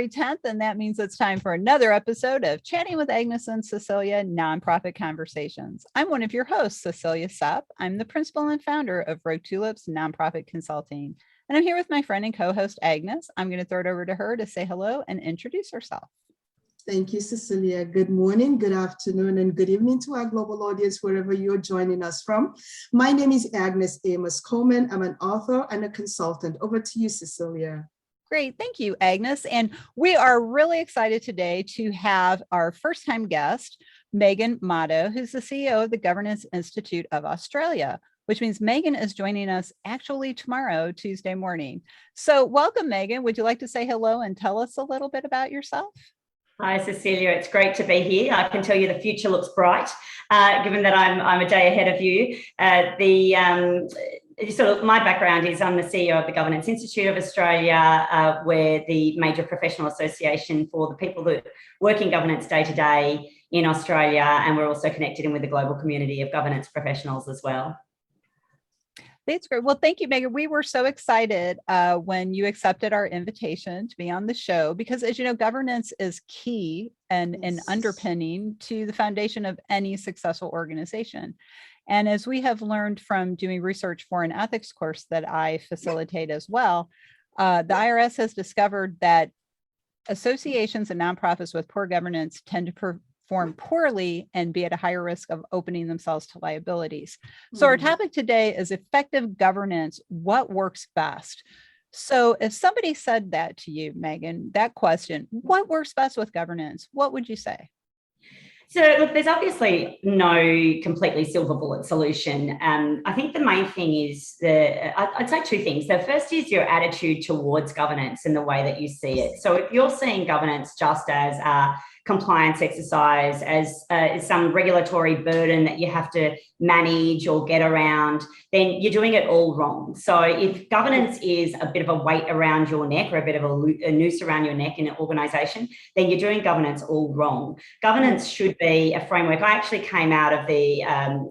February 10th, and that means it's time for another episode of Chatting with Agnes and Cecilia Nonprofit Conversations. I'm one of your hosts, Cecilia Sepp. I'm the principal and founder of Rogue Tulips Nonprofit Consulting, and I'm here with my friend and co-host, Agnes. I'm going to throw it over to her to say hello and introduce herself. Thank you, Cecilia. Good morning, good afternoon, and good evening to our global audience, wherever you're joining us from. My name is Agnes Amos Coleman. I'm an author and a consultant. Over to you, Cecilia. Great. Thank you, Agnes. And we are really excited today to have our first-time guest, Megan Motto, who's the CEO of the Governance Institute of Australia, which means Megan is joining us actually tomorrow, Tuesday morning. So welcome, Megan. Would you like to say hello and tell us a little bit about yourself? Hi, Cecilia. It's great to be here. I can tell you the future looks bright, given that I'm a day ahead of you. My background is I'm the CEO of the Governance Institute of Australia. We're the major professional association for the people that work in governance day to day in Australia, and we're also connected in with the global community of governance professionals as well. That's great. Well, thank you, Megan. We were so excited when you accepted our invitation to be on the show, because as you know, governance is key and underpinning to the foundation of any successful organization. And as we have learned from doing research for an ethics course that I facilitate as well, the IRS has discovered that associations and nonprofits with poor governance tend to perform poorly and be at a higher risk of opening themselves to liabilities. So our topic today is effective governance, what works best? So if somebody said that to you, Megan, that question, what works best with governance, what would you say? So look, there's obviously no completely silver bullet solution. I think the main thing is I'd say two things. The first is your attitude towards governance and the way that you see it. So if you're seeing governance just as a compliance exercise, as some regulatory burden that you have to manage or get around, then you're doing it all wrong. So if governance is a bit of a weight around your neck or a bit of a noose around your neck in an organization, then you're doing governance all wrong. Governance should be a framework. I actually came out of the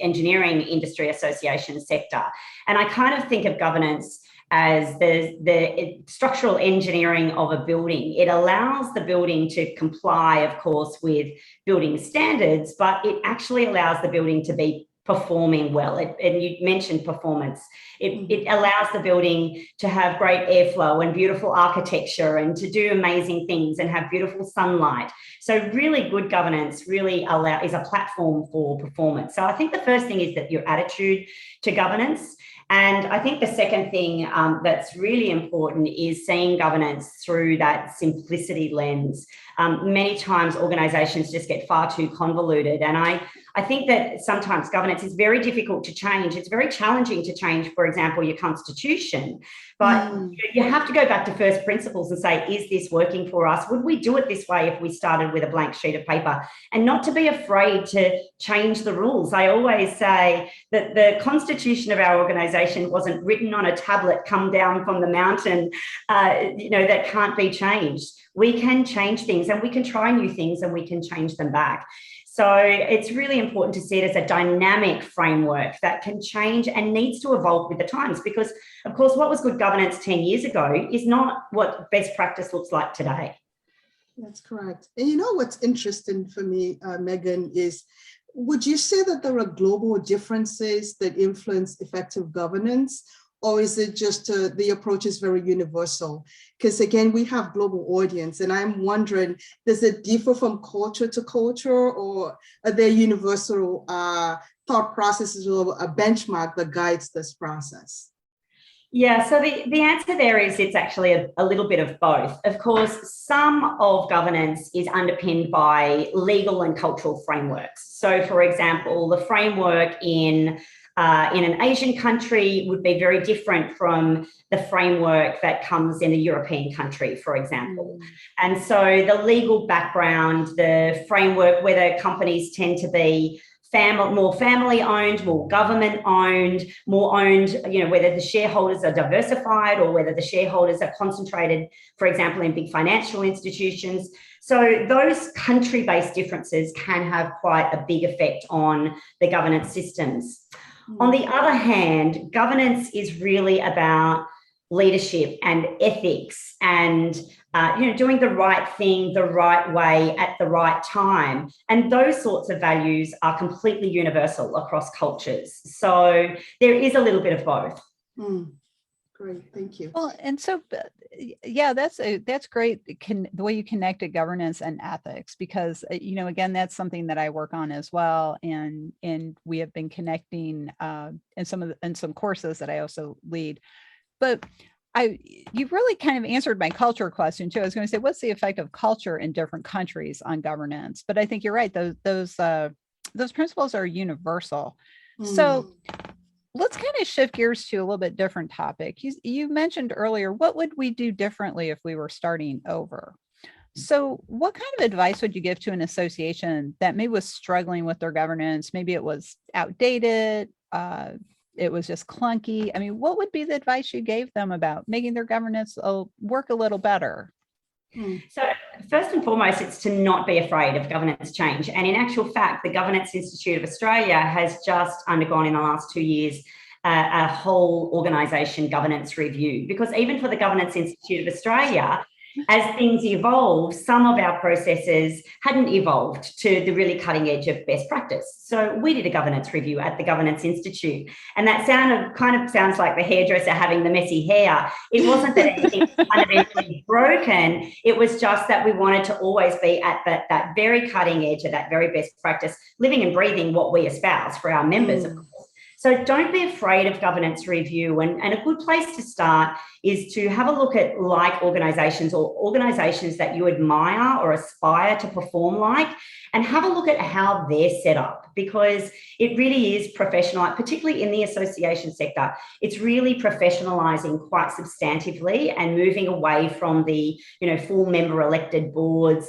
engineering industry association sector, and I kind of think of governance as the structural engineering of a building. It allows the building to comply, of course, with building standards, but it actually allows the building to be performing well. And you mentioned performance. It allows the building to have great airflow and beautiful architecture and to do amazing things and have beautiful sunlight. So really good governance really is a platform for performance. So I think the first thing is that your attitude to governance. And I think the second thing that's really important is seeing governance through that simplicity lens. Many times organisations just get far too convoluted. And I think that sometimes governance is very difficult to change. It's very challenging to change, for example, your constitution. But you have to go back to first principles and say, is this working for us? Would we do it this way if we started with a blank sheet of paper? And not to be afraid to change the rules. I always say that the constitution of our organisation wasn't written on a tablet come down from the mountain, that can't be changed. We can change things and we can try new things and we can change them back. So it's really important to see it as a dynamic framework that can change and needs to evolve with the times, because, of course, what was good governance 10 years ago is not what best practice looks like today. That's correct. And you know what's interesting for me, Megan, is would you say that there are global differences that influence effective governance? Or is it just the approach is very universal? Because again, we have global audience, and I'm wondering, does it differ from culture to culture, or are there universal thought processes or a benchmark that guides this process? Yeah, so the answer there is it's actually a little bit of both. Of course, some of governance is underpinned by legal and cultural frameworks. So, for example, the framework in an Asian country would be very different from the framework that comes in a European country, for example. And so the legal background, the framework, whether companies tend to be more family owned, more government owned, more owned, whether the shareholders are diversified or whether the shareholders are concentrated, for example, in big financial institutions. So those country-based differences can have quite a big effect on the governance systems. On the other hand, governance is really about leadership and ethics and doing the right thing the right way at the right time. And those sorts of values are completely universal across cultures. So there is a little bit of both. Great, thank you. Well, and so, yeah, that's great. The way you connected governance and ethics, because again, that's something that I work on as well, and we have been connecting in some courses that I also lead. But you really kind of answered my culture question too. I was going to say, what's the effect of culture in different countries on governance? But I think you're right. Those principles are universal. So let's kind of shift gears to a little bit different topic. You mentioned earlier, what would we do differently if we were starting over? So what kind of advice would you give to an association that maybe was struggling with their governance? Maybe it was outdated, it was just clunky. I mean, what would be the advice you gave them about making their governance work a little better? So first and foremost, it's to not be afraid of governance change. And in actual fact, the Governance Institute of Australia has just undergone in the last 2 years a whole organisation governance review, because even for the Governance Institute of Australia, as things evolve, some of our processes hadn't evolved to the really cutting edge of best practice. So we did a governance review at the Governance Institute, and that kind of sounds like the hairdresser having the messy hair. It wasn't that anything was fundamentally broken. It was just that we wanted to always be at that very cutting edge of that very best practice, living and breathing what we espouse for our members, of course. So don't be afraid of governance review. And a good place to start is to have a look at like organisations or organisations that you admire or aspire to perform like, and have a look at how they're set up, because it really is professional, particularly in the association sector. It's really professionalising quite substantively and moving away from the full member elected boards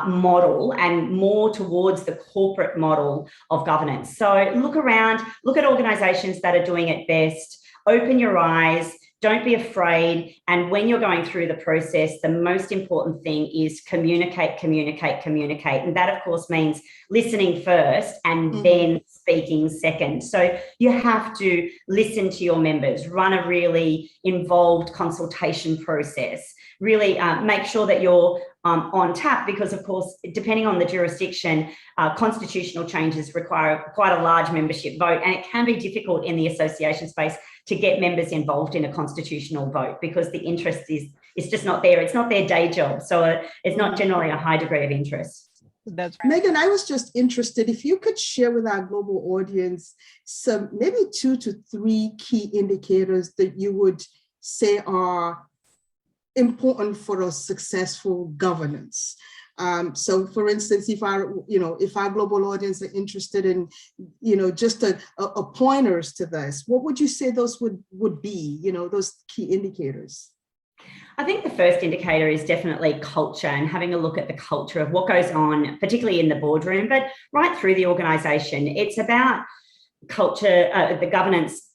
model and more towards the corporate model of governance. So look around, look at organisations that are doing it best, open your eyes, don't be afraid. And when you're going through the process, the most important thing is communicate, communicate, communicate. And that, of course, means listening first and then speaking second. So you have to listen to your members, run a really involved consultation process, really make sure that you're on tap, because, of course, depending on the jurisdiction, constitutional changes require quite a large membership vote, and it can be difficult in the association space to get members involved in a constitutional vote because the interest is just not there. It's not their day job, so it's not generally a high degree of interest. That's right. Megan, I was just interested if you could share with our global audience some maybe 2 to 3 key indicators that you would say are important for a successful governance. So, for instance, if our global audience are interested in, just a pointers to this, what would you say those would be? Those key indicators. I think the first indicator is definitely culture, and having a look at the culture of what goes on, particularly in the boardroom, but right through the organisation. It's about culture, the governance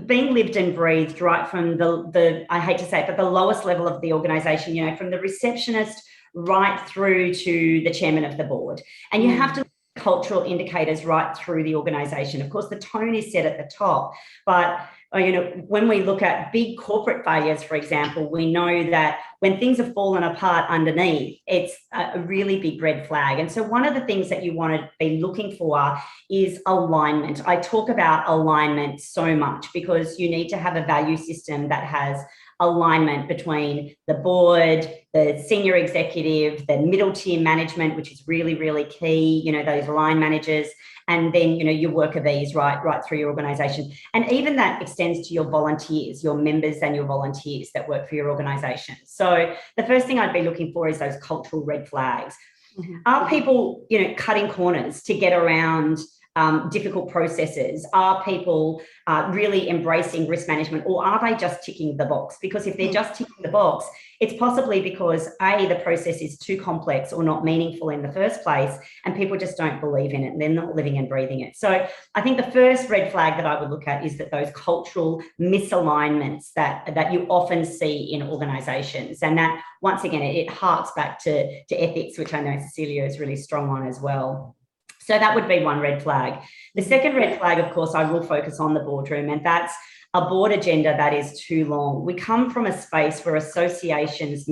being lived and breathed right from the I hate to say it, but the lowest level of the organisation, from the receptionist right through to the chairman of the board. And you have to look at cultural indicators right through the organisation. Of course, the tone is set at the top, but when we look at big corporate failures, for example, we know that when things have fallen apart underneath, it's a really big red flag. And so one of the things that you want to be looking for is alignment. I talk about alignment so much because you need to have a value system that has alignment between the board, the senior executive, the middle tier management, which is really, really key, those line managers, and then, your worker bees right through your organisation. And even that extends to your volunteers, your members and your volunteers that work for your organisation. So the first thing I'd be looking for is those cultural red flags. Are people, cutting corners to get around difficult processes? Are people really embracing risk management, or are they just ticking the box? Because if they're just ticking the box, it's possibly because A, the process is too complex or not meaningful in the first place, and people just don't believe in it and they're not living and breathing it. So I think the first red flag that I would look at is that those cultural misalignments that you often see in organisations, and that, once again, it harks back to ethics, which I know Cecilia is really strong on as well. So that would be one red flag. The second red flag, of course, I will focus on the boardroom, and that's a board agenda that is too long. We come from a space where associations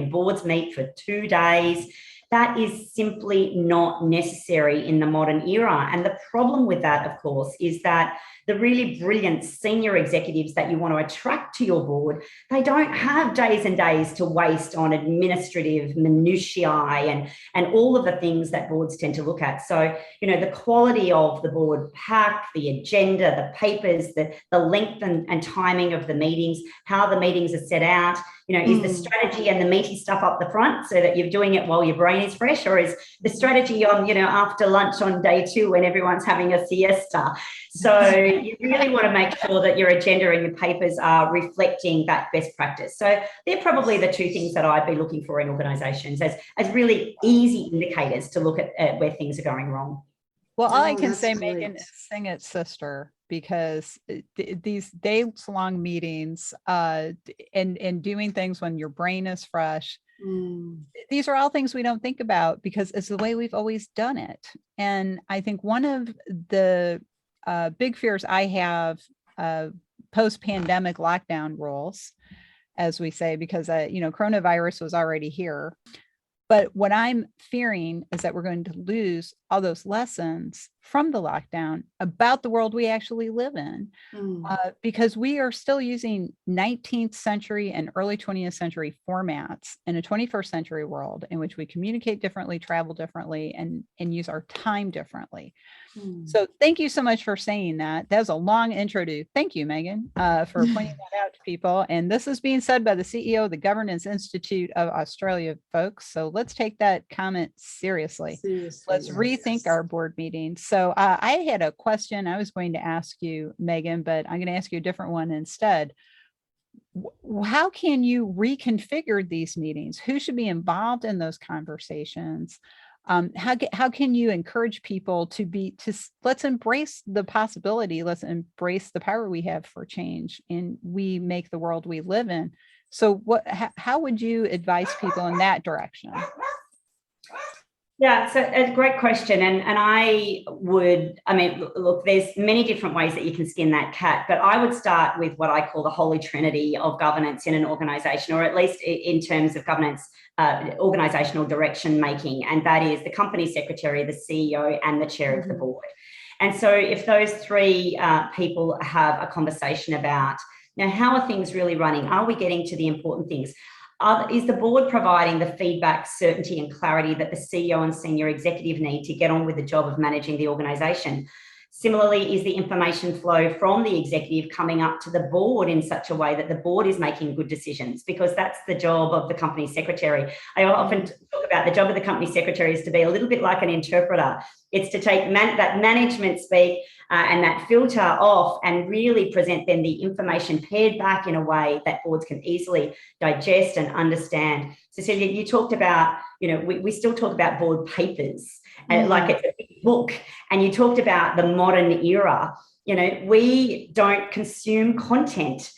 boards meet for 2 days. That is simply not necessary in the modern era. And the problem with that, of course, is that the really brilliant senior executives that you want to attract to your board, they don't have days and days to waste on administrative minutiae and all of the things that boards tend to look at. So, the quality of the board pack, the agenda, the papers, the length and timing of the meetings, how the meetings are set out, is the strategy and the meaty stuff up the front so that you're doing it while your brain is fresh, or is the strategy on, after lunch on day 2 when everyone's having a siesta? So you really want to make sure that your agenda and your papers are reflecting that best practice. So they're probably the 2 things that I'd be looking for in organisations as really easy indicators to look at where things are going wrong. Well, all I can say, Megan, is sing its sister, because these days-long meetings and doing things when your brain is fresh, these are all things we don't think about because it's the way we've always done it. And I think one of the big fears I have post-pandemic lockdown rules, as we say, because coronavirus was already here. But what I'm fearing is that we're going to lose all those lessons from the lockdown about the world we actually live in, because we are still using 19th century and early 20th century formats in a 21st century world in which we communicate differently, travel differently, and use our time differently. So thank you so much for saying that. That was a long intro to thank you, Megan, for pointing that out to people. And this is being said by the CEO of the Governance Institute of Australia, folks. So let's take that comment seriously. Let's rethink our board meetings. So I had a question I was going to ask you, Megan, but I'm going to ask you a different one instead. How can you reconfigure these meetings? Who should be involved in those conversations? How can you encourage people to let's embrace the possibility, let's embrace the power we have for change, and we make the world we live in. So how would you advise people in that direction? Yeah, so a great question. And look, there's many different ways that you can skin that cat, but I would start with what I call the holy trinity of governance in an organization, or at least in terms of governance, organizational direction making. And that is the company secretary, the CEO, and the chair of the board. And so if those 3 people have a conversation about, how are things really running? Are we getting to the important things? Is the board providing the feedback, certainty and clarity that the CEO and senior executive need to get on with the job of managing the organisation? Similarly, is the information flow from the executive coming up to the board in such a way that the board is making good decisions? Because that's the job of the company secretary. I often talk about the job of the company secretary is to be a little bit like an interpreter. It's to take that management speak and that filter off and really present them the information paired back in a way that boards can easily digest and understand. Cecilia, you talked about, we still talk about board papers like it's a big book, and you talked about the modern era. We don't consume content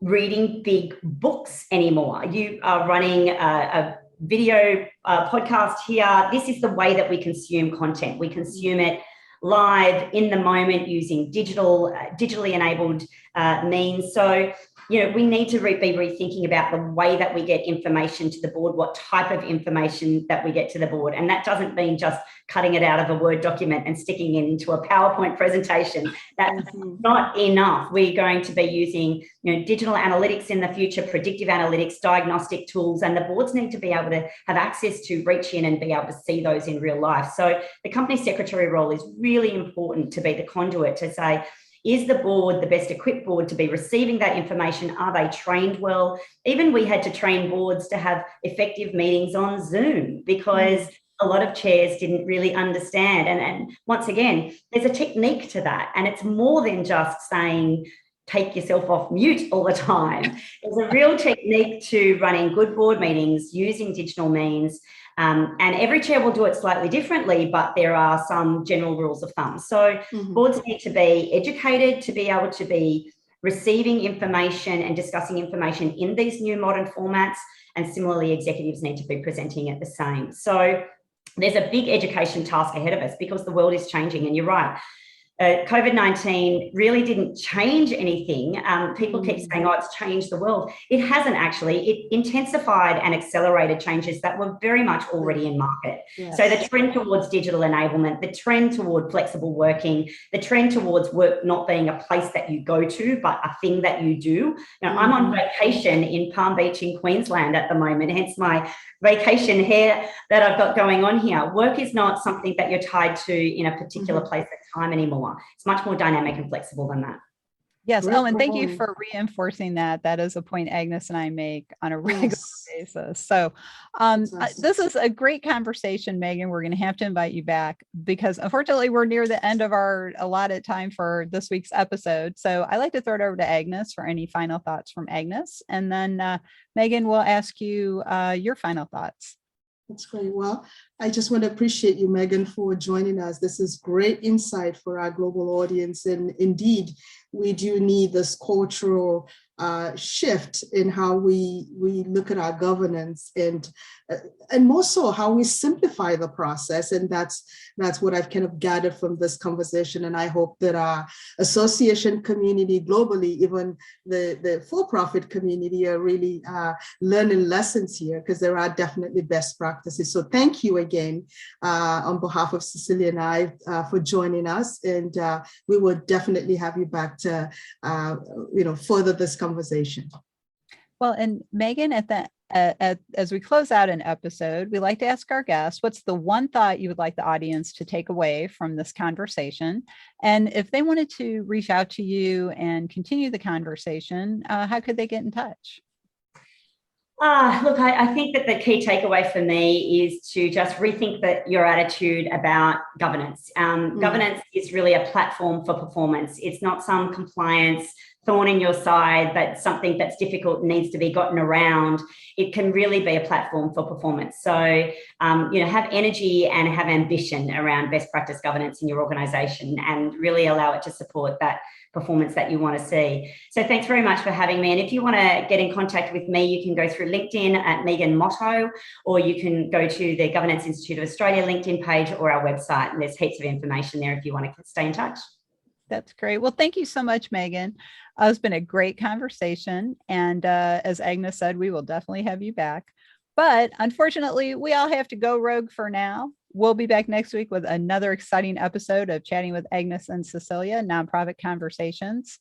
reading big books anymore. You are running a video podcast here. This is the way that we consume content. We consume it live in the moment using digitally enabled means. So, we need to be rethinking about the way that we get information to the board, what type of information that we get to the board. And that doesn't mean just cutting it out of a Word document and sticking it into a PowerPoint presentation. That's not enough. We're going to be using, digital analytics in the future, predictive analytics, diagnostic tools, and the boards need to be able to have access to reach in and be able to see those in real life. So the company secretary role is really important to be the conduit to say, is the board the best equipped board to be receiving that information? Are they trained well? Even we had to train boards to have effective meetings on Zoom because a lot of chairs didn't really understand. And once again, there's a technique to that. And it's more than just saying, take yourself off mute all the time. There's a real technique to running good board meetings using digital means. And every chair will do it slightly differently, but there are some general rules of thumb. So boards need to be educated to be able to be receiving information and discussing information in these new modern formats. And similarly, executives need to be presenting it the same. So there's a big education task ahead of us because the world is changing. And you're right. COVID-19 really didn't change anything. People keep saying, oh, it's changed the world. It hasn't actually. It intensified and accelerated changes that were very much already in market. Yes. So the trend towards digital enablement, the trend toward flexible working, the trend towards work not being a place that you go to, but a thing that you do. Now, I'm on vacation in Palm Beach in Queensland at the moment, hence my vacation hair that I've got going on here. Work is not something that you're tied to in a particular place at time anymore. It's much more dynamic and flexible than that. Yes. Oh, and thank you for reinforcing that. That is a point Agnes and I make on a regular basis. So this is a great conversation, Megan. We're going to have to invite you back because unfortunately we're near the end of our allotted time for this week's episode. So I like to throw it over to Agnes for any final thoughts from Agnes. And then Megan will ask you your final thoughts. That's great. Well, I just want to appreciate you, Megan, for joining us. This is great insight for our global audience. And indeed, we do need this cultural shift in how we look at our governance and more so how we simplify the process. And that's what I've kind of gathered from this conversation. And I hope that our association community globally, even the for-profit community, are really learning lessons here, because there are definitely best practices. So thank you again on behalf of Cecilia and I for joining us. And we will definitely have you back to further this conversation. Well, and Megan, as we close out an episode, we like to ask our guests, what's the one thought you would like the audience to take away from this conversation? And if they wanted to reach out to you and continue the conversation, how could they get in touch? Look, I think that the key takeaway for me is to just rethink your attitude about governance. Governance is really a platform for performance. It's not some compliance thorn in your side, but something that's difficult needs to be gotten around. It can really be a platform for performance. So, have energy and have ambition around best practice governance in your organization and really allow it to support that performance that you want to see. So thanks very much for having me. And if you want to get in contact with me, you can go through LinkedIn at Megan Motto, or you can go to the Governance Institute of Australia LinkedIn page or our website. And there's heaps of information there if you want to stay in touch. That's great. Well, thank you so much, Megan. It's been a great conversation. And as Agnes said, we will definitely have you back. But unfortunately, we all have to go rogue for now. We'll be back next week with another exciting episode of Chatting with Agnes and Cecilia, Nonprofit Conversations.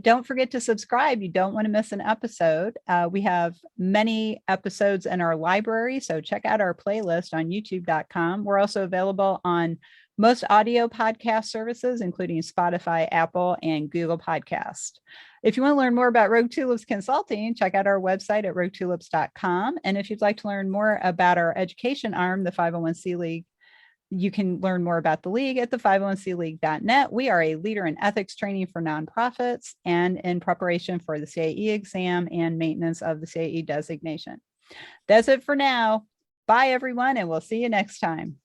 Don't forget to subscribe. You don't want to miss an episode. We have many episodes in our library, so check out our playlist on youtube.com. We're also available on most audio podcast services, including Spotify, Apple, and Google Podcast. If you want to learn more about Rogue Tulips Consulting, check out our website at roguetulips.com. And if you'd like to learn more about our education arm, the 501c League, you can learn more about the League at the 501cleague.net. We are a leader in ethics training for nonprofits and in preparation for the CAE exam and maintenance of the CAE designation. That's it for now. Bye, everyone, and we'll see you next time.